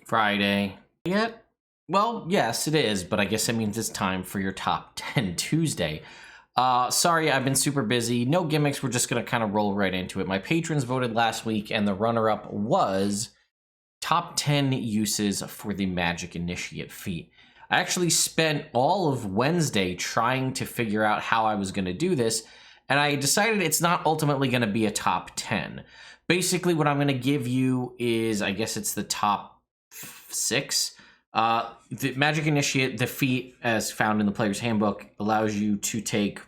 Friday yet? Well, yes, it is, but I guess it means it's time for your top 10 Tuesday. Sorry, I've been super busy. No gimmicks, we're just going to kind of roll right into it. My patrons voted last week, and the runner-up was top 10 uses for the Magic Initiate feat. I actually spent all of Wednesday trying to figure out how I was going to do this, and I decided it's not ultimately going to be a top 10. Basically, what I'm going to give you is, I guess it's the top 6. The Magic Initiate, the feat, as found in the Player's Handbook, allows you to take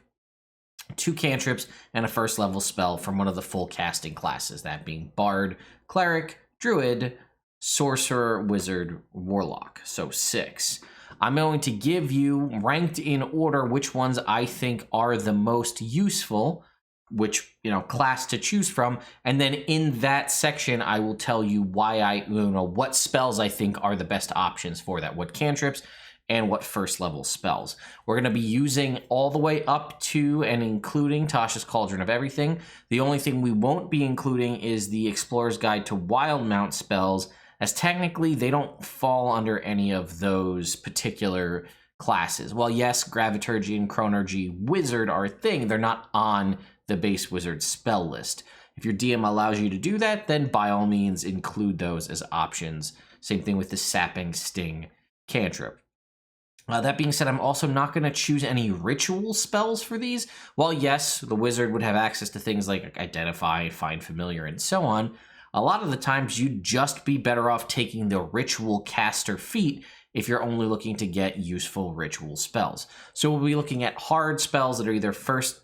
2 cantrips and a first level spell from one of the full casting classes, that being Bard, Cleric, Druid, Sorcerer, Wizard, Warlock. So 6. I'm going to give you, ranked in order, which ones I think are the most useful, which, class to choose from. And then in that section, I will tell you why what spells I think are the best options for that, what cantrips and what first level spells. We're going to be using all the way up to and including Tasha's Cauldron of Everything. The only thing we won't be including is the Explorer's Guide to Wildmount spells, as technically they don't fall under any of those particular classes. Well, yes, Graviturgy and Chronergy Wizard are a thing. They're not on the base Wizard spell list. If your DM allows you to do that, then by all means include those as options. Same thing with the Sapping Sting cantrip. That being said, I'm also not going to choose any ritual spells for these. While yes, the Wizard would have access to things like Identify, Find Familiar, and so on, a lot of the times you'd just be better off taking the Ritual Caster feat if you're only looking to get useful ritual spells. So we'll be looking at hard spells that are either first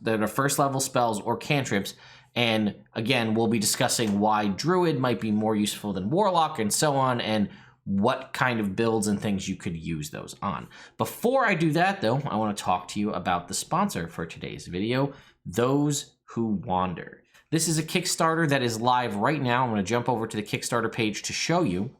level spells or cantrips. And again, we'll be discussing why Druid might be more useful than Warlock and so on, and what kind of builds and things you could use those on. Before I do that, though, I want to talk to you about the sponsor for today's video, Those Who Wander. This is a Kickstarter that is live right now. I'm going to jump over to the Kickstarter page to show you.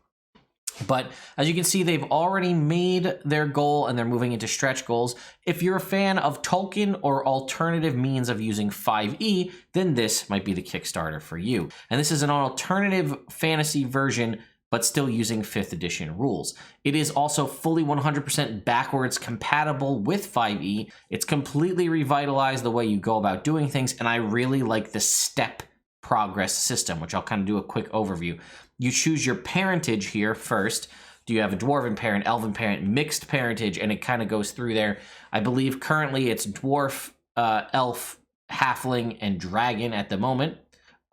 But as you can see, they've already made their goal and they're moving into stretch goals. If you're a fan of Tolkien or alternative means of using 5e, then this might be the Kickstarter for you. And this is an alternative fantasy version, but still using 5th edition rules. It is also fully 100% backwards compatible with 5e. It's completely revitalized the way you go about doing things, and I really like the step progress system, which I'll kind of do a quick overview. You choose your parentage here first. Do you have a dwarven parent, elven parent, mixed parentage, and it kind of goes through there. I believe currently it's dwarf, elf, halfling, and dragon at the moment.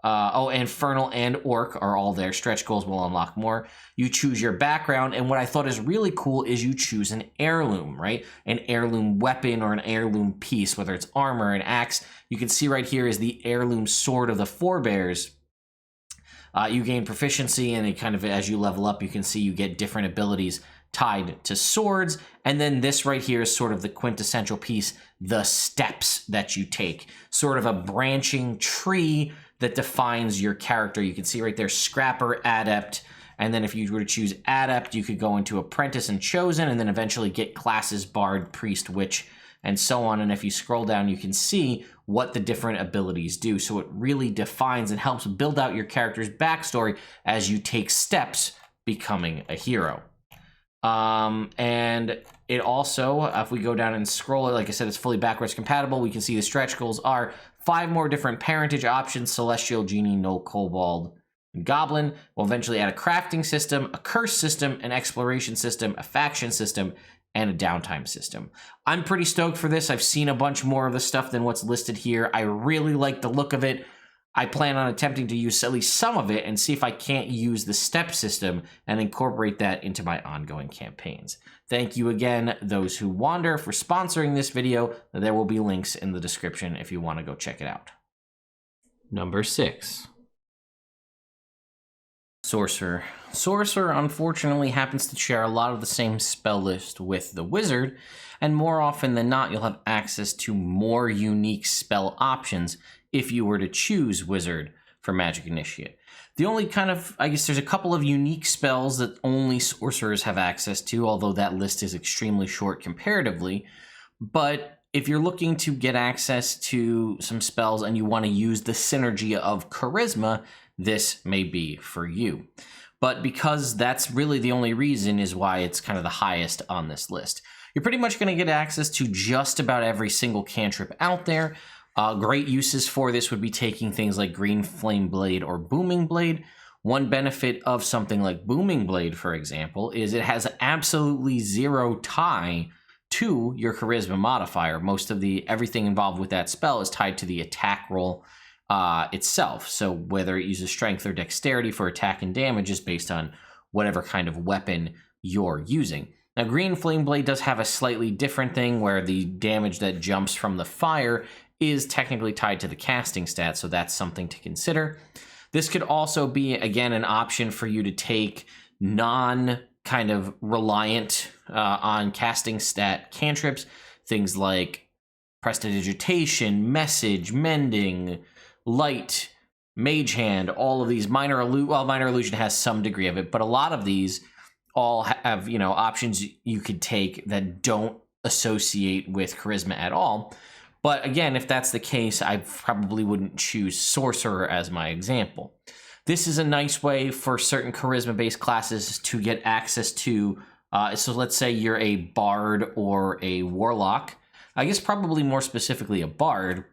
Infernal and Orc are all there. Stretch goals will unlock more. You choose your background, and what I thought is really cool is you choose an heirloom, right? An heirloom weapon or an heirloom piece, whether it's armor, an axe. You can see right here is the heirloom sword of the forebears. You gain proficiency, and it kind of, as you level up, you can see you get different abilities tied to swords. And then this right here is sort of the quintessential piece, the steps that you take. Sort of a branching tree that defines your character. You can see right there, Scrapper, Adept, and then if you were to choose Adept, you could go into Apprentice and Chosen, and then eventually get classes Bard, Priest, Witch, and so on. And if you scroll down, you can see what the different abilities do. So it really defines and helps build out your character's backstory as you take steps becoming a hero. And it also, if we go down and scroll it, like I said, it's fully backwards compatible. We can see the stretch goals are 5 more different parentage options: Celestial, Genie, Gnoll, Kobold, and Goblin. We'll eventually add a crafting system, a curse system, an exploration system, a faction system, and a downtime system. I'm pretty stoked for this. I've seen a bunch more of the stuff than what's listed here. I really like the look of it. I plan on attempting to use at least some of it and see if I can't use the step system and incorporate that into my ongoing campaigns. Thank you again, Those Who Wander, for sponsoring this video. There will be links in the description if you want to go check it out. Number 6. Sorcerer. Sorcerer, unfortunately, happens to share a lot of the same spell list with the Wizard, and more often than not, you'll have access to more unique spell options if you were to choose Wizard for Magic Initiate. The only kind of, I guess there's a couple of unique spells that only Sorcerers have access to, although that list is extremely short comparatively. But if you're looking to get access to some spells and you want to use the synergy of Charisma, this may be for you. but because that's really the only reason is why it's kind of the highest on this list. You're pretty much going to get access to just about every single cantrip out there. Great uses for this would be taking things like Green Flame Blade or Booming Blade. One benefit of something like Booming Blade, for example, is it has absolutely zero tie to your charisma modifier. Most of everything involved with that spell is tied to the attack roll itself. So whether it uses strength or dexterity for attack and damage is based on whatever kind of weapon you're using. Now, Green Flame Blade does have a slightly different thing where the damage that jumps from the fire is technically tied to the casting stat, so that's something to consider. This could also be, again, an option for you to take non-kind of reliant on casting stat cantrips, things like Prestidigitation, Message, Mending, Light, Mage Hand, all of these Minor Illusion has some degree of it, but a lot of these all have, options you could take that don't associate with charisma at all. But again, if that's the case, I probably wouldn't choose Sorcerer as my example. This is a nice way for certain charisma-based classes to get access to, so let's say you're a Bard or a Warlock. I guess probably more specifically a Bard.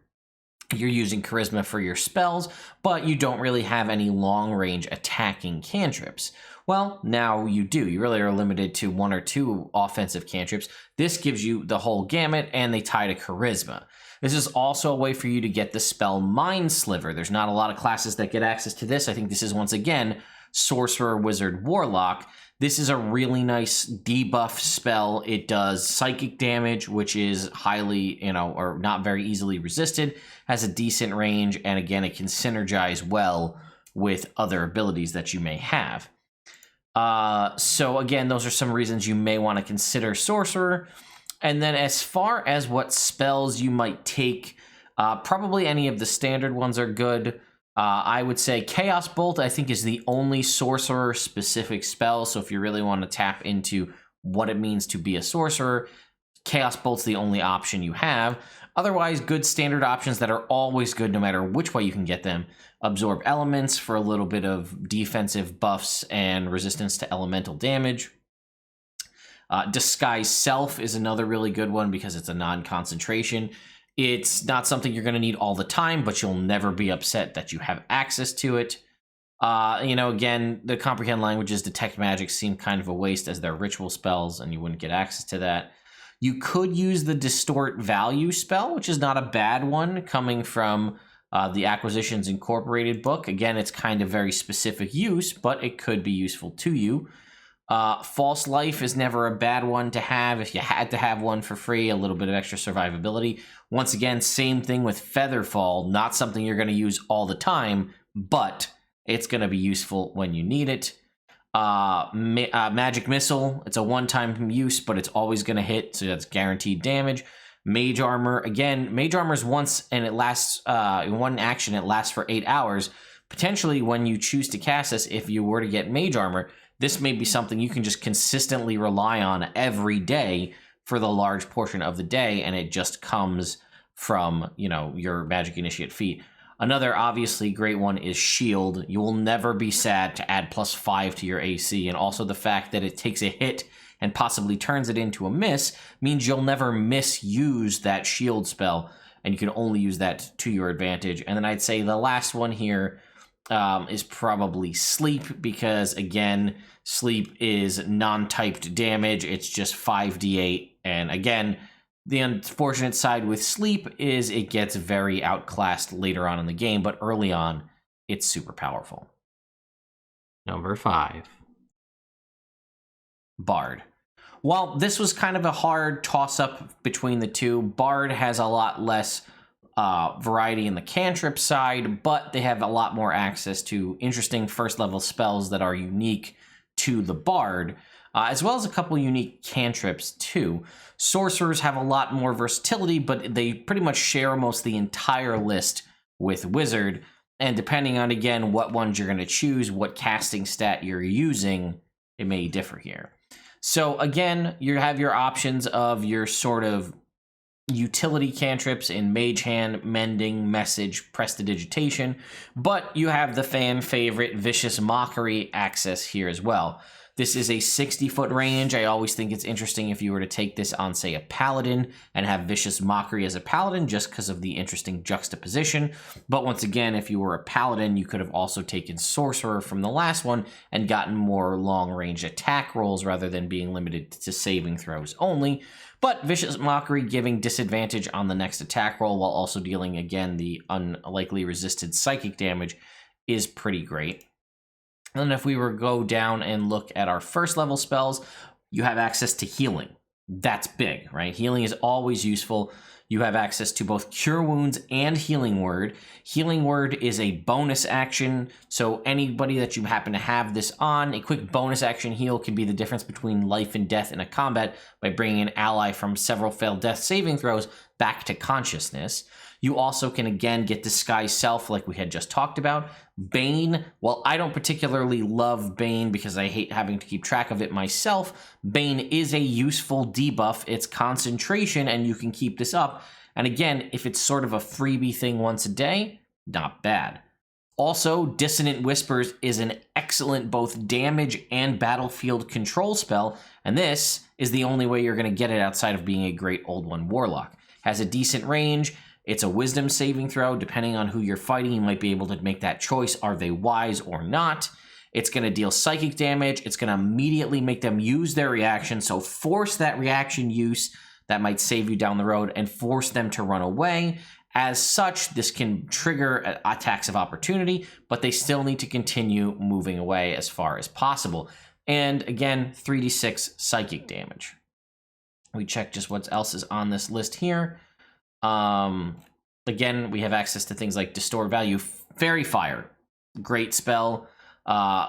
You're using charisma for your spells, but you don't really have any long-range attacking cantrips. Well, now you do. You really are limited to 1 or 2 offensive cantrips. This gives you the whole gamut, and they tie to charisma. This is also a way for you to get the spell Mind Sliver. There's not a lot of classes that get access to this. I think this is, once again, Sorcerer, Wizard, Warlock. This is a really nice debuff spell. It does psychic damage, which is highly, or not very easily resisted, has a decent range, and again, it can synergize well with other abilities that you may have. So again, those are some reasons you may want to consider Sorcerer. And then as far as what spells you might take, probably any of the standard ones are good. I would say Chaos Bolt, I think, is the only sorcerer-specific spell. So if you really want to tap into what it means to be a sorcerer, Chaos Bolt's the only option you have. Otherwise, good standard options that are always good no matter which way you can get them. Absorb Elements for a little bit of defensive buffs and resistance to elemental damage. Disguise Self is another really good one because it's a non-concentration. It's not something you're going to need all the time, but you'll never be upset that you have access to it. Again, the Comprehend Languages, Detect Magic seem kind of a waste as they're ritual spells, and you wouldn't get access to that. You could use the Distort Value spell, which is not a bad one, coming from the Acquisitions Incorporated book. Again, it's kind of very specific use, but it could be useful to you. False Life is never a bad one to have if you had to have one for free, a little bit of extra survivability. Once again, same thing with Featherfall, not something you're going to use all the time, but it's going to be useful when you need it. Magic Missile, it's a one-time use, but it's always going to hit, so that's guaranteed damage. Mage Armor, again, Mage Armor is once, and it lasts, in one action, it lasts for 8 hours. Potentially, when you choose to cast this, if you were to get Mage Armor, this may be something you can just consistently rely on every day for the large portion of the day, and it just comes from, your Magic Initiate feat. Another obviously great one is Shield. You will never be sad to add +5 to your AC, and also the fact that it takes a hit and possibly turns it into a miss means you'll never misuse that Shield spell, and you can only use that to your advantage. And then I'd say the last one here is probably Sleep, because again, Sleep is non-typed damage. It's just 5d8, and again, the unfortunate side with Sleep is it gets very outclassed later on in the game, but early on, it's super powerful. Number 5. Bard. Well, this was kind of a hard toss-up between the two. Bard has a lot less variety in the cantrip side, but they have a lot more access to interesting first-level spells that are unique to the Bard, as well as a couple unique cantrips, too. Sorcerers have a lot more versatility, but they pretty much share almost the entire list with Wizard, and depending on, again, what ones you're going to choose, what casting stat you're using, it may differ here. So, again, you have your options of your sort of utility cantrips in Mage Hand, Mending, Message, Prestidigitation, but you have the fan favorite Vicious Mockery access here as well. This is a 60-foot range. I always think it's interesting if you were to take this on, say, a Paladin and have Vicious Mockery as a Paladin just because of the interesting juxtaposition. But once again, if you were a Paladin, you could have also taken Sorcerer from the last one and gotten more long-range attack rolls rather than being limited to saving throws only. But Vicious Mockery giving disadvantage on the next attack roll while also dealing, again, the unlikely resisted psychic damage is pretty great. And if we were to go down and look at our first level spells, you have access to healing. That's big, right? Healing is always useful. You have access to both Cure Wounds and Healing Word. Healing Word is a bonus action, so anybody that you happen to have this on, a quick bonus action heal can be the difference between life and death in a combat by bringing an ally from several failed death saving throws back to consciousness. You also can, again, get Disguise Self like we had just talked about. Bane, well, I don't particularly love Bane because I hate having to keep track of it myself. Bane is a useful debuff. It's concentration, and you can keep this up. And again, if it's sort of a freebie thing once a day, not bad. Also, Dissonant Whispers is an excellent both damage and battlefield control spell, and this is the only way you're going to get it outside of being a great old one Warlock. Has a decent range. It's a wisdom saving throw. Depending on who you're fighting, you might be able to make that choice. Are they wise or not? It's going to deal psychic damage. It's going to immediately make them use their reaction. So force that reaction use that might save you down the road and force them to run away. As such, this can trigger attacks of opportunity, but they still need to continue moving away as far as possible. And again, 3d6 psychic damage. We check just what else is on this list here. Again, we have access to things like Distort Value. Fairy Fire, great spell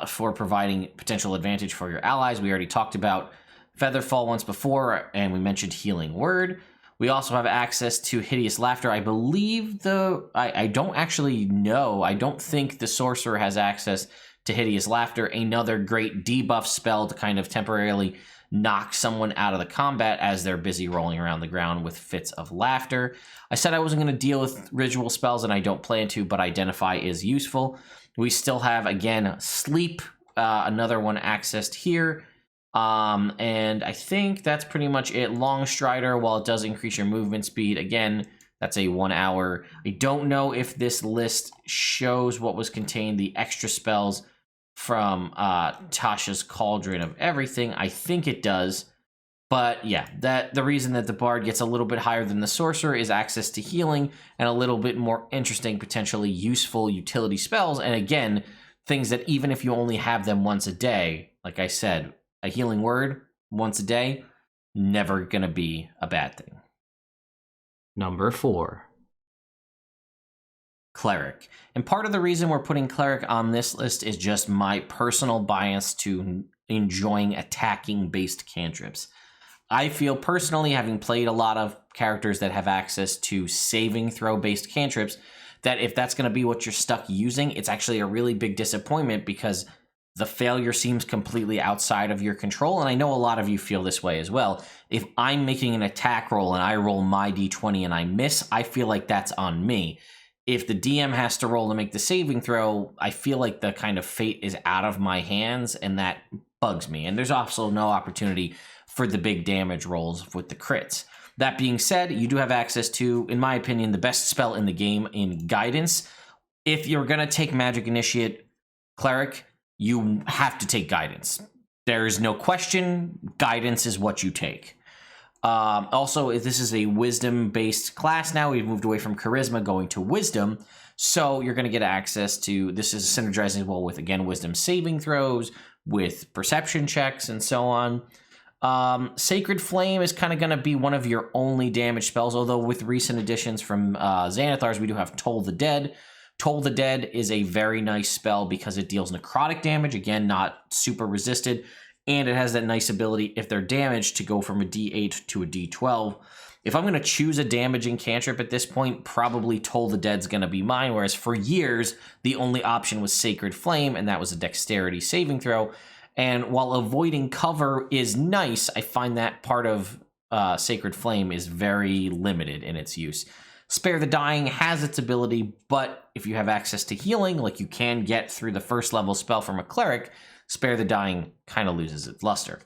for providing potential advantage for your allies. We already talked about Featherfall once before, and we mentioned Healing Word. We also have access to Hideous Laughter. I believe I don't actually know. I don't think the Sorcerer has access to Hideous Laughter, another great debuff spell to kind of temporarily knock someone out of the combat as they're busy rolling around the ground with fits of laughter. I said I wasn't going to deal with ritual spells, and I don't plan to, but Identify is useful. We still have, again, Sleep, another one accessed here. And I think that's pretty much it. Long Strider, while it does increase your movement speed, again, that's a 1 hour. I don't know if this list shows what was contained, the extra spells from Tasha's Cauldron of Everything. I think it does. But yeah, the reason that the Bard gets a little bit higher than the Sorcerer is access to healing and a little bit more interesting, potentially useful utility spells. And again, things that even if you only have them once a day, like I said, a Healing Word once a day, never going to be a bad thing. Number 4. Cleric. And part of the reason we're putting Cleric on this list is just my personal bias to enjoying attacking-based cantrips. I feel personally, having played a lot of characters that have access to saving throw-based cantrips, that if that's going to be what you're stuck using, it's actually a really big disappointment because the failure seems completely outside of your control, and I know a lot of you feel this way as well. If I'm making an attack roll and I roll my d20 and I miss, I feel like that's on me. If the DM has to roll to make the saving throw, I feel like the kind of fate is out of my hands, and that bugs me. And there's also no opportunity for the big damage rolls with the crits. That being said, you do have access to, in my opinion, the best spell in the game in Guidance. If you're going to take Magic Initiate Cleric, you have to take Guidance. There is no question. Guidance is what you take. Also, this is a wisdom-based class now. We've moved away from charisma going to wisdom. So you're going to get access to, this is synergizing well with, again, wisdom saving throws, with perception checks, and so on. Sacred Flame is kind of going to be one of your only damage spells, although with recent additions from Xanathar's, we do have Toll the Dead. Toll the Dead is a very nice spell because it deals necrotic damage, again, not super resisted, and it has that nice ability, if they're damaged, to go from a D8 to a D12. If I'm going to choose a damaging cantrip at this point, probably Toll the Dead's going to be mine, whereas for years, the only option was Sacred Flame, and that was a dexterity saving throw. And while avoiding cover is nice, I find that part of Sacred Flame is very limited in its use. Spare the Dying has its ability, but if you have access to healing, like you can get through the first level spell from a Cleric, Spare the Dying kind of loses its luster.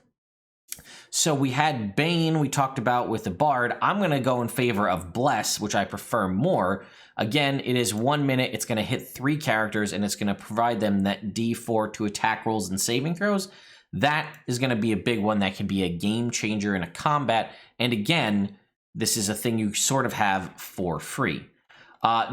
So we had Bane we talked about with the Bard. I'm going to go in favor of Bless, which I prefer more. Again, it is 1 minute. It's going to hit 3 characters, and it's going to provide them that D4 to attack rolls and saving throws. That is going to be a big one that can be a game changer in a combat. And again, this is a thing you sort of have for free.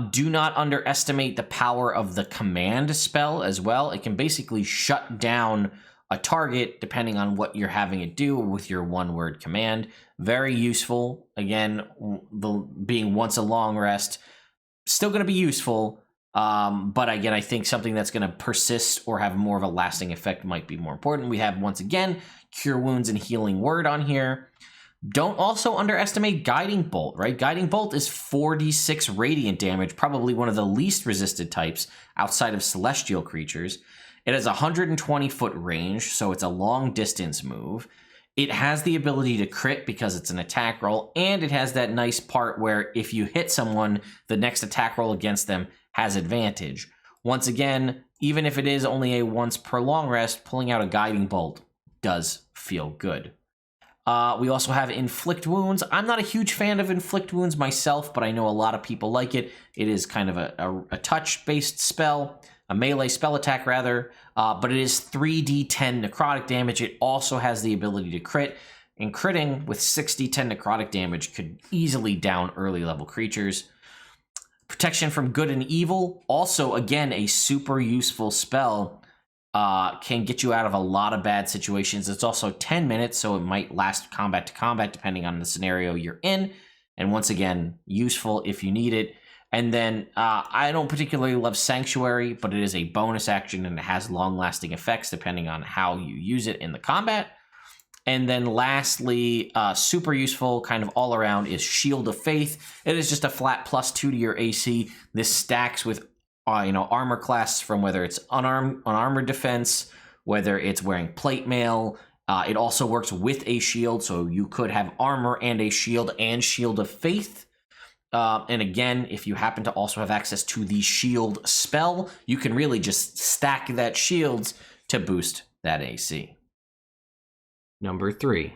Do not underestimate the power of the command spell as well. It can basically shut down a target depending on what you're having it do with your one-word command. Very useful. Again, being once a long rest, still going to be useful. But again, I think something that's going to persist or have more of a lasting effect might be more important. We have, once again, Cure Wounds and Healing Word on here. Don't also underestimate Guiding Bolt, right? Guiding Bolt is 4d6 radiant damage, probably one of the least resisted types outside of celestial creatures. It has a 120-foot range, so it's a long-distance move. It has the ability to crit because it's an attack roll, and it has that nice part where if you hit someone, the next attack roll against them has advantage. Once again, even if it is only a once per long rest, pulling out a Guiding Bolt does feel good. We also have Inflict Wounds. I'm not a huge fan of Inflict Wounds myself, but I know a lot of people like it. It is kind of a touch-based spell, a melee spell attack rather, but it is 3d10 necrotic damage. It also has the ability to crit, and critting with 6d10 necrotic damage could easily down early level creatures. Protection from Good and Evil, also again a super useful spell. Can get you out of a lot of bad situations. It's also 10 minutes, so it might last combat to combat depending on the scenario you're in. And once again, useful if you need it. And then I don't particularly love Sanctuary, but it is a bonus action and it has long-lasting effects depending on how you use it in the combat. And then lastly, super useful kind of all around is Shield of Faith. It is just a flat +2 to your AC. This stacks with armor class from whether it's unarmored defense, whether it's wearing plate mail. It also works with a shield, so you could have armor and a shield and Shield of Faith. And again, if you happen to also have access to the shield spell, you can really just stack that shields to boost that AC. Number 3.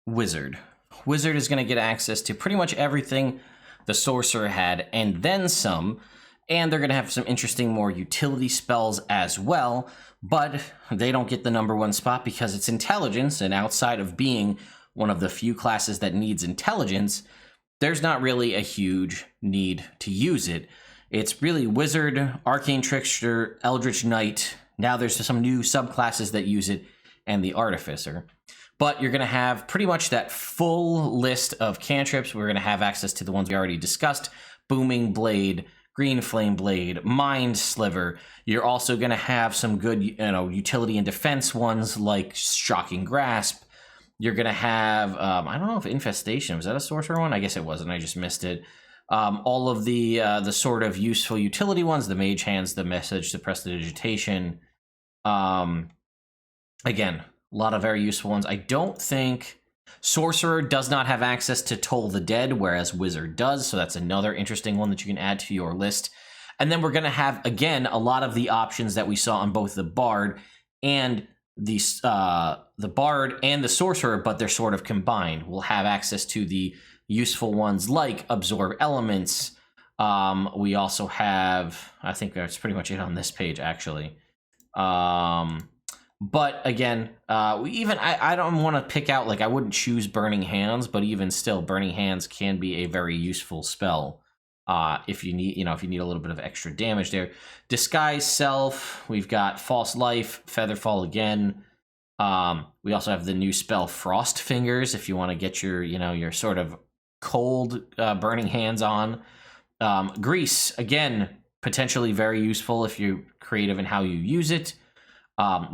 Wizard. Wizard is going to get access to pretty much everything the Sorcerer had, and then some, and they're going to have some interesting more utility spells as well, but they don't get the number 1 spot because it's intelligence, and outside of being one of the few classes that needs intelligence, there's not really a huge need to use it. It's really Wizard, Arcane Trickster, Eldritch Knight. Now there's some new subclasses that use it, and the Artificer. But you're going to have pretty much that full list of cantrips. We're going to have access to the ones we already discussed. Booming Blade, Green Flame Blade, Mind Sliver. You're also going to have some good utility and defense ones like Shocking Grasp. You're going to have, I don't know if Infestation, was that a Sorcerer one? I guess it wasn't, I just missed it. All of the sort of useful utility ones, the Mage Hands, the Message, the Prestidigitation. Again, a lot of very useful ones. I don't think Sorcerer does not have access to Toll the Dead, whereas Wizard does, so that's another interesting one that you can add to your list. And then we're going to have, again, a lot of the options that we saw on both the Bard and the Bard and the Sorcerer, but they're sort of combined. We'll have access to the useful ones like Absorb Elements. We also have, I think that's pretty much it on this page, actually. But again, I don't want to pick out, like, I wouldn't choose Burning Hands, but even still, Burning Hands can be a very useful spell if you need, if you need a little bit of extra damage there. Disguise Self, we've got False Life, Featherfall again. We also have the new spell Frost Fingers if you want to get your, your sort of cold Burning Hands on. Grease, again, potentially very useful if you're creative in how you use it.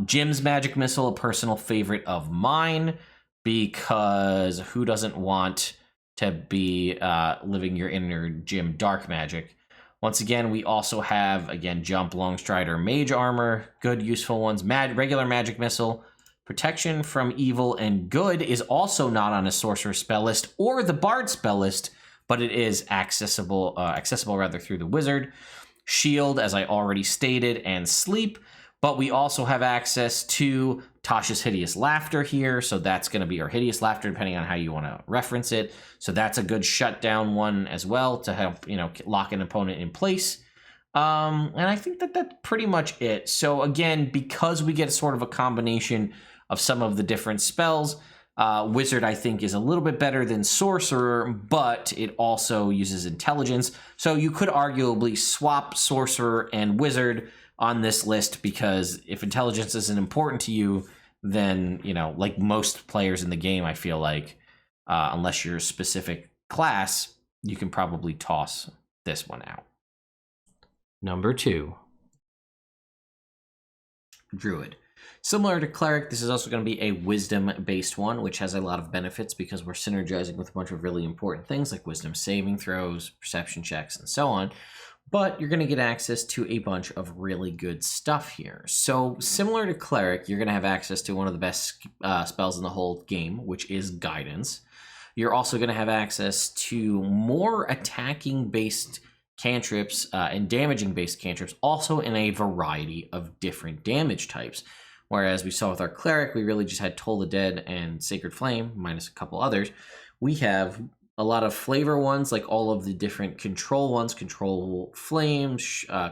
Jim's Magic Missile, a personal favorite of mine, because who doesn't want to be living your inner Jim dark magic? Once again, we also have, Jump, Longstrider, Mage Armor, good useful ones. Regular Magic Missile, Protection from evil and good is also not on a sorcerer spell list or the bard spell list, but it is accessible rather through the wizard. Shield, as I already stated, and sleep. But we also have access to Tasha's Hideous Laughter here, so that's going to be our Hideous Laughter, depending on how you want to reference it. So that's a good shutdown one as well to help, lock an opponent in place. And I think that that's pretty much it. So again, because we get sort of a combination of some of the different spells, Wizard, I think, is a little bit better than Sorcerer, but it also uses Intelligence. So you could arguably swap Sorcerer and Wizard on this list, because if Intelligence isn't important to you, then, like most players in the game, I feel like, unless you're a specific class, you can probably toss this one out. Number 2. Druid. Similar to Cleric, this is also going to be a Wisdom-based one, which has a lot of benefits because we're synergizing with a bunch of really important things like Wisdom saving throws, perception checks, and so on. But you're going to get access to a bunch of really good stuff here. So similar to Cleric, you're going to have access to one of the best spells in the whole game, which is Guidance. You're also going to have access to more attacking-based cantrips and damaging-based cantrips, also in a variety of different damage types. Whereas we saw with our Cleric, we really just had Toll the Dead and Sacred Flame, minus a couple others. We have a lot of flavor ones, like all of the different control ones, Control Flame,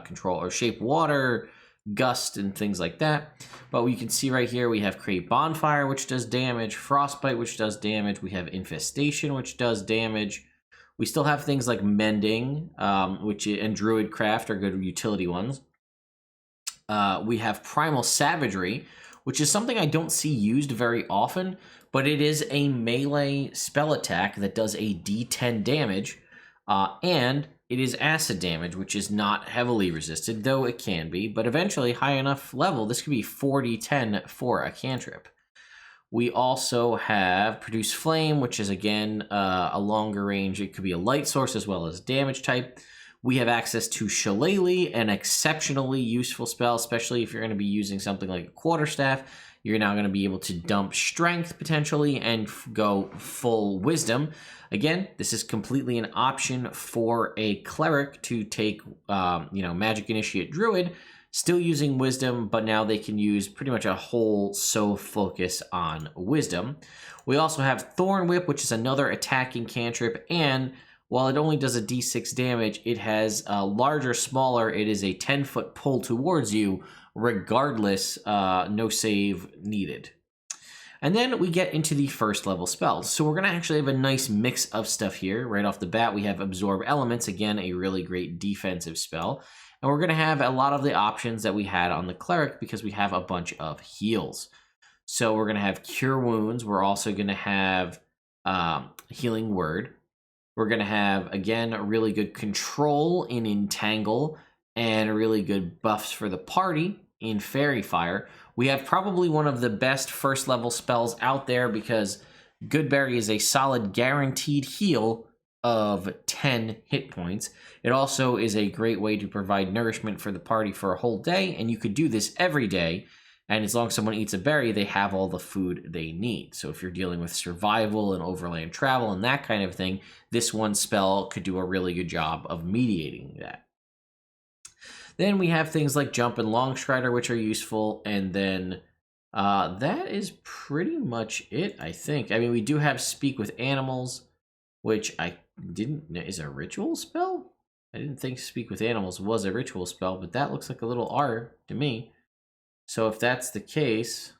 Control or Shape Water, Gust, and things like that. But we can see right here, we have Create Bonfire, which does damage, Frostbite, which does damage. We have Infestation, which does damage. We still have things like Mending, and Druid Craft are good utility ones. We have Primal Savagery, which is something I don't see used very often, but it is a melee spell attack that does a d10 damage, and it is acid damage, which is not heavily resisted, though it can be, but eventually, high enough level, this could be 4d10 for a cantrip. We also have Produce Flame, which is, again, a longer range. It could be a light source as well as damage type. We have access to Shillelagh, an exceptionally useful spell, especially if you're going to be using something like a Quarterstaff. You're now going to be able to dump Strength, potentially, and go full Wisdom. Again, this is completely an option for a Cleric to take, Magic Initiate Druid, still using Wisdom, but now they can use pretty much a whole focus on Wisdom. We also have Thorn Whip, which is another attacking cantrip, and while it only does a d6 damage, it has larger, smaller. It is a 10-foot pull towards you, regardless, no save needed. And then we get into the first level spells. So we're going to actually have a nice mix of stuff here. Right off the bat, we have Absorb Elements, again, a really great defensive spell. And we're going to have a lot of the options that we had on the Cleric because we have a bunch of heals. So we're going to have Cure Wounds. We're also going to have Healing Word. We're going to have, again, a really good control in Entangle and really good buffs for the party in Fairy Fire. We have probably one of the best first level spells out there because Goodberry is a solid guaranteed heal of 10 hit points. It also is a great way to provide nourishment for the party for a whole day, and you could do this every day. And as long as someone eats a berry, they have all the food they need. So if you're dealing with survival and overland travel and that kind of thing, this one spell could do a really good job of mediating that. Then we have things like Jump and Long Strider, which are useful. And then that is pretty much it, I think. I mean, we do have Speak with Animals, which I didn't know is a ritual spell. I didn't think Speak with Animals was a ritual spell, but that looks like a little R to me. So if that's the case,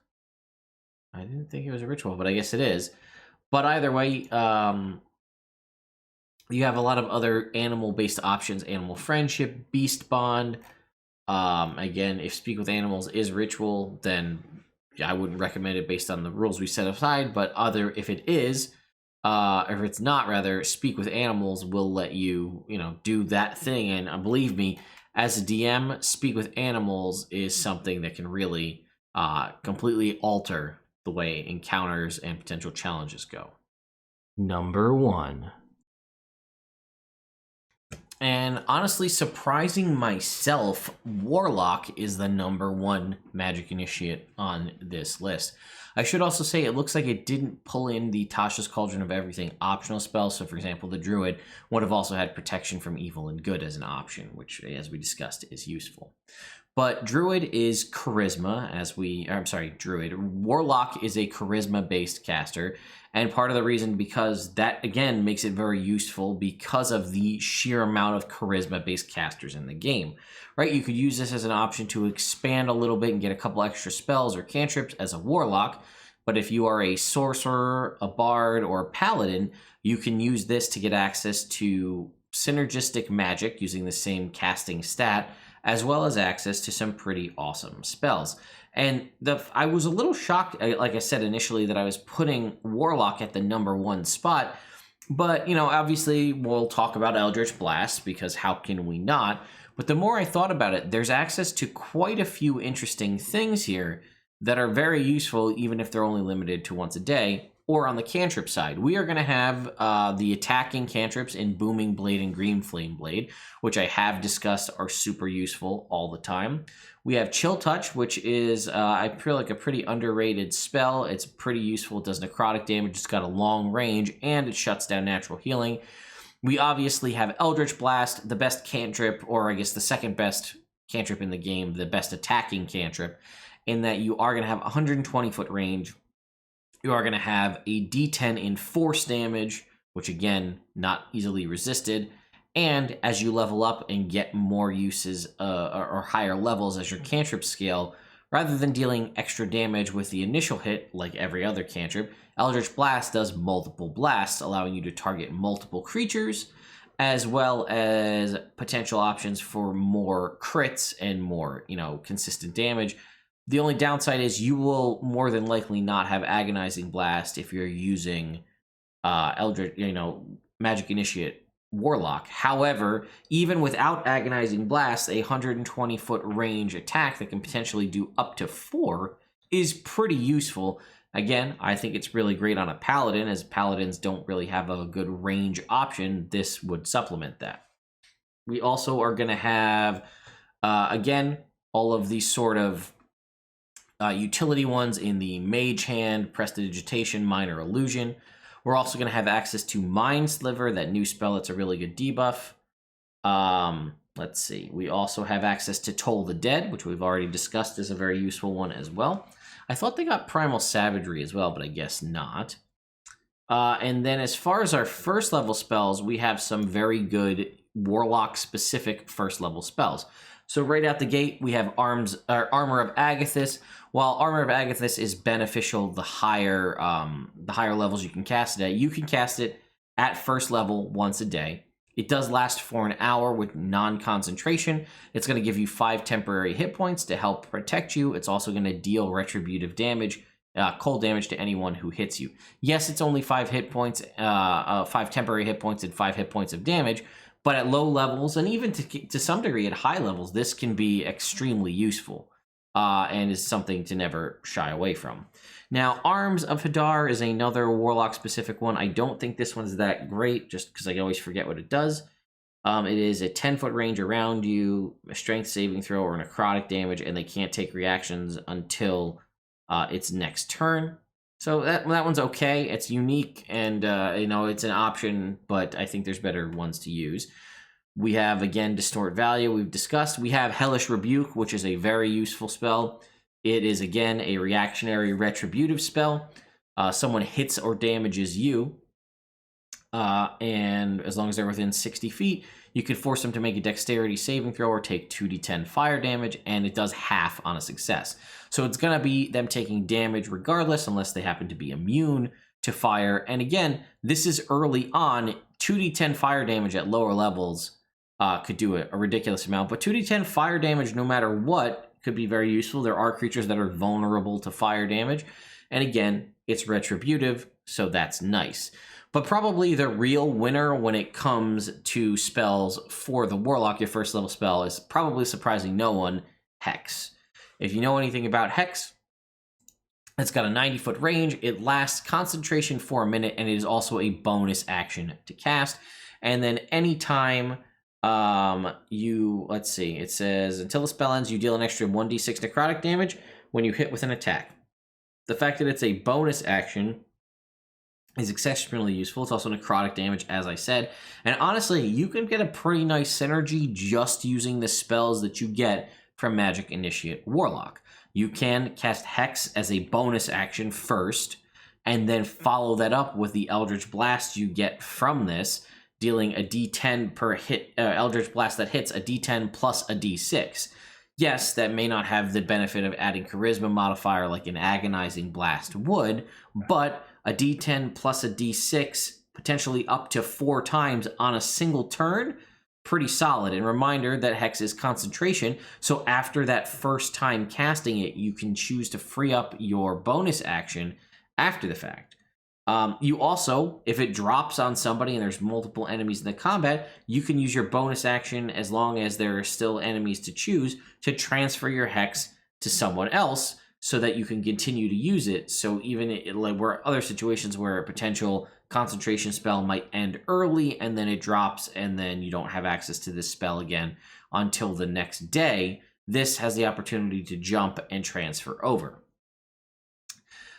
I didn't think it was a ritual, but I guess it is. But either way, you have a lot of other animal-based options. Animal Friendship, Beast Bond. Again, if Speak with Animals is ritual, then I wouldn't recommend it based on the rules we set aside. But if it is, or if it's not, rather, Speak with Animals will let you, do that thing. And believe me, as a DM, Speak with Animals is something that can really completely alter the way encounters and potential challenges go. Number 1. And honestly, surprising myself, Warlock is the #1 magic initiate on this list. I should also say it looks like it didn't pull in the Tasha's Cauldron of Everything optional spell. So, for example, the Druid would have also had Protection from Evil and Good as an option, which, as we discussed, is useful. But Druid is charisma, Druid. Warlock is a charisma-based caster, and part of the reason because that, again, makes it very useful because of the sheer amount of charisma-based casters in the game, right? You could use this as an option to expand a little bit and get a couple extra spells or cantrips as a Warlock, but if you are a Sorcerer, a Bard, or a Paladin, you can use this to get access to synergistic magic using the same casting stat, as well as access to some pretty awesome spells. And I was a little shocked, like I said initially, that I was putting Warlock at the #1 spot. But, obviously we'll talk about Eldritch Blast, because how can we not? But the more I thought about it, there's access to quite a few interesting things here that are very useful, even if they're only limited to once a day. Or on the cantrip side, we are going to have the attacking cantrips in Booming Blade and Green Flame Blade, which I have discussed are super useful all the time. We have Chill Touch, which is, I feel like, a pretty underrated spell. It's pretty useful. It does necrotic damage. It's got a long range, and it shuts down natural healing. We obviously have Eldritch Blast, the best cantrip, or I guess the second best cantrip in the game, the best attacking cantrip, in that you are going to have 120-foot range. You are going to have a D10 in force damage, which again, not easily resisted. And as you level up and get more uses or higher levels as your cantrip scale, rather than dealing extra damage with the initial hit like every other cantrip, Eldritch Blast does multiple blasts, allowing you to target multiple creatures, as well as potential options for more crits and more, consistent damage. The only downside is you will more than likely not have Agonizing Blast if you're using Eldritch, Magic Initiate Warlock. However, even without Agonizing Blast, a 120-foot range attack that can potentially do up to 4 is pretty useful. Again, I think it's really great on a Paladin, as Paladins don't really have a good range option. This would supplement that. We also are going to have, again, all of these sort of utility ones in the Mage Hand, Prestidigitation, Minor Illusion. We're also going to have access to Mind Sliver, that new spell. It's a really good debuff. Let's see. We also have access to Toll the Dead, which we've already discussed is a very useful one as well. I thought they got Primal Savagery as well, but I guess not. And then as far as our first level spells, we have some very good Warlock-specific first level spells. So right out the gate, we have Armor of Agathys. While Armor of Agathys is beneficial the higher levels you can cast it at, you can cast it at first level once a day. It does last for an hour with non-concentration. It's going to give you 5 temporary hit points to help protect you. It's also going to deal retributive damage, cold damage to anyone who hits you. Yes, it's only 5 hit points, 5 temporary hit points and 5 hit points of damage, but at low levels, and even to some degree at high levels, this can be extremely useful and is something to never shy away from. Now, Arms of Hadar is another Warlock-specific one. I don't think this one's that great, just because I always forget what it does. It is a 10-foot range around you, a strength saving throw, or necrotic damage, and they can't take reactions until its next turn. So that one's okay. It's unique, and it's an option, but I think there's better ones to use. We have, again, Distort Value, we've discussed. We have Hellish Rebuke, which is a very useful spell. It is, again, a reactionary retributive spell. Someone hits or damages you, and as long as they're within 60 feet, you can force them to make a dexterity saving throw or take 2d10 fire damage, and it does half on a success. So it's going to be them taking damage regardless, unless they happen to be immune to fire. And again, this is early on. 2d10 fire damage at lower levels could do a ridiculous amount, but 2d10 fire damage, no matter what, could be very useful. There are creatures that are vulnerable to fire damage, and again, it's retributive, so that's nice. But probably the real winner when it comes to spells for the Warlock, your first level spell, is probably surprising no one, Hex. If you know anything about Hex, it's got a 90-foot range, it lasts concentration for a minute, and it is also a bonus action to cast. And then anytime Let's see, it says, until the spell ends, you deal an extra 1d6 necrotic damage when you hit with an attack. The fact that it's a bonus action is exceptionally useful. It's also necrotic damage, as I said. And honestly, you can get a pretty nice synergy just using the spells that you get from Magic Initiate Warlock. You can cast Hex as a bonus action first, and then follow that up with the Eldritch Blast you get from this, dealing a d10 per hit. Eldritch Blast that hits a d10 plus a d6. Yes, that may not have the benefit of adding Charisma modifier like an Agonizing Blast would, but a d10 plus a d6, potentially up to 4 times on a single turn, pretty solid. And reminder that Hex is concentration, so after that first time casting it, you can choose to free up your bonus action after the fact. You also, if it drops on somebody and there's multiple enemies in the combat, you can use your bonus action, as long as there are still enemies to choose, to transfer your Hex to someone else so that you can continue to use it. So even like where other situations where a potential concentration spell might end early and then it drops and then you don't have access to this spell again until the next day, this has the opportunity to jump and transfer over.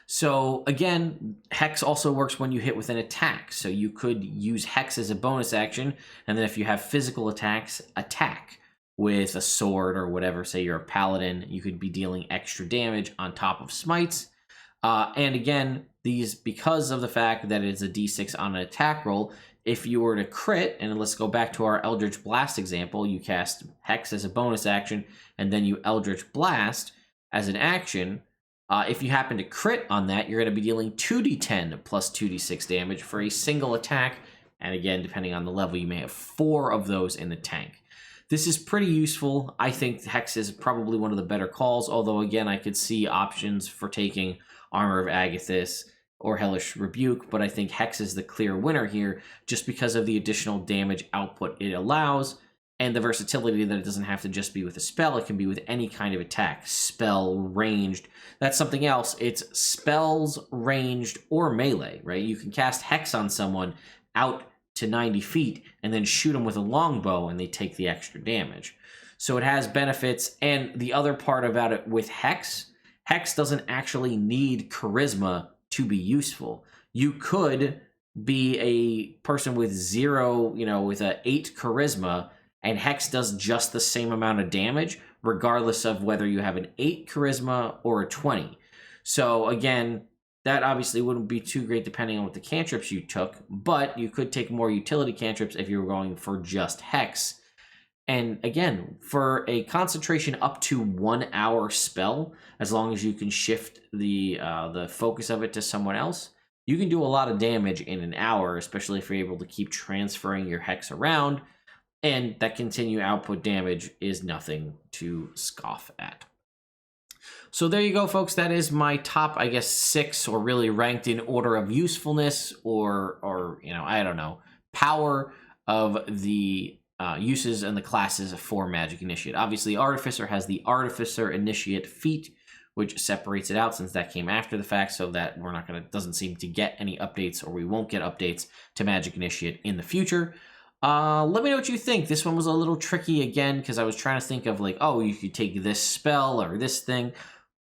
So again, Hex also works when you hit with an attack. So you could use Hex as a bonus action, and then if you have physical attacks, attack with a sword or whatever. Say you're a paladin, you could be dealing extra damage on top of smites. And again, these, because of the fact that it's a d6 on an attack roll, if you were to crit, and let's go back to our Eldritch Blast example, you cast Hex as a bonus action, and then you Eldritch Blast as an action. If you happen to crit on that, you're going to be dealing 2d10 plus 2d6 damage for a single attack. And again, depending on the level, you may have 4 of those in the tank. This is pretty useful. I think Hex is probably one of the better calls, although again, I could see options for taking Armor of Agathis or Hellish Rebuke, but I think Hex is the clear winner here just because of the additional damage output it allows, and the versatility that it doesn't have to just be with a spell. It can be with any kind of attack, spell, ranged. That's something else. It's spells, ranged, or melee, right? You can cast Hex on someone out to 90 feet and then shoot them with a longbow and they take the extra damage. So it has benefits. And the other part about it with Hex, Hex doesn't actually need Charisma to be useful. You could be a person with 0, with a 8 Charisma, and Hex does just the same amount of damage, regardless of whether you have an 8 Charisma or a 20. So again, that obviously wouldn't be too great depending on what the cantrips you took, but you could take more utility cantrips if you were going for just Hex. And again, for a concentration up to 1 hour spell, as long as you can shift the focus of it to someone else, you can do a lot of damage in an hour, especially if you're able to keep transferring your Hex around. And that continued output damage is nothing to scoff at. So there you go, folks. That is my top, 6, or really ranked in order of usefulness or I don't know, power of the uses and the classes for Magic Initiate. Obviously, Artificer has the Artificer Initiate feat, which separates it out since that came after the fact, so that doesn't seem to get any updates, or we won't get updates to Magic Initiate in the future. Let me know what you think. This one was a little tricky again, because I was trying to think of you could take this spell or this thing,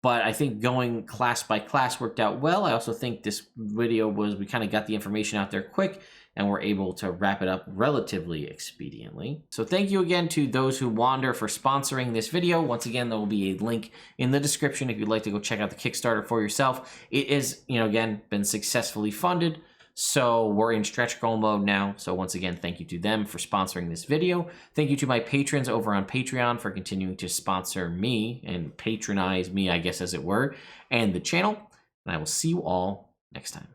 but I think going class by class worked out well. I also think this video we kind of got the information out there quick, and we're able to wrap it up relatively expediently. So thank you again to those who wander for sponsoring this video. Once again, there will be a link in the description if you'd like to go check out the Kickstarter for yourself. It is, again, been successfully funded. So we're in stretch goal mode now. So once again, thank you to them for sponsoring this video. Thank you to my patrons over on Patreon for continuing to sponsor me and patronize me, I guess, as it were, and the channel. And I will see you all next time.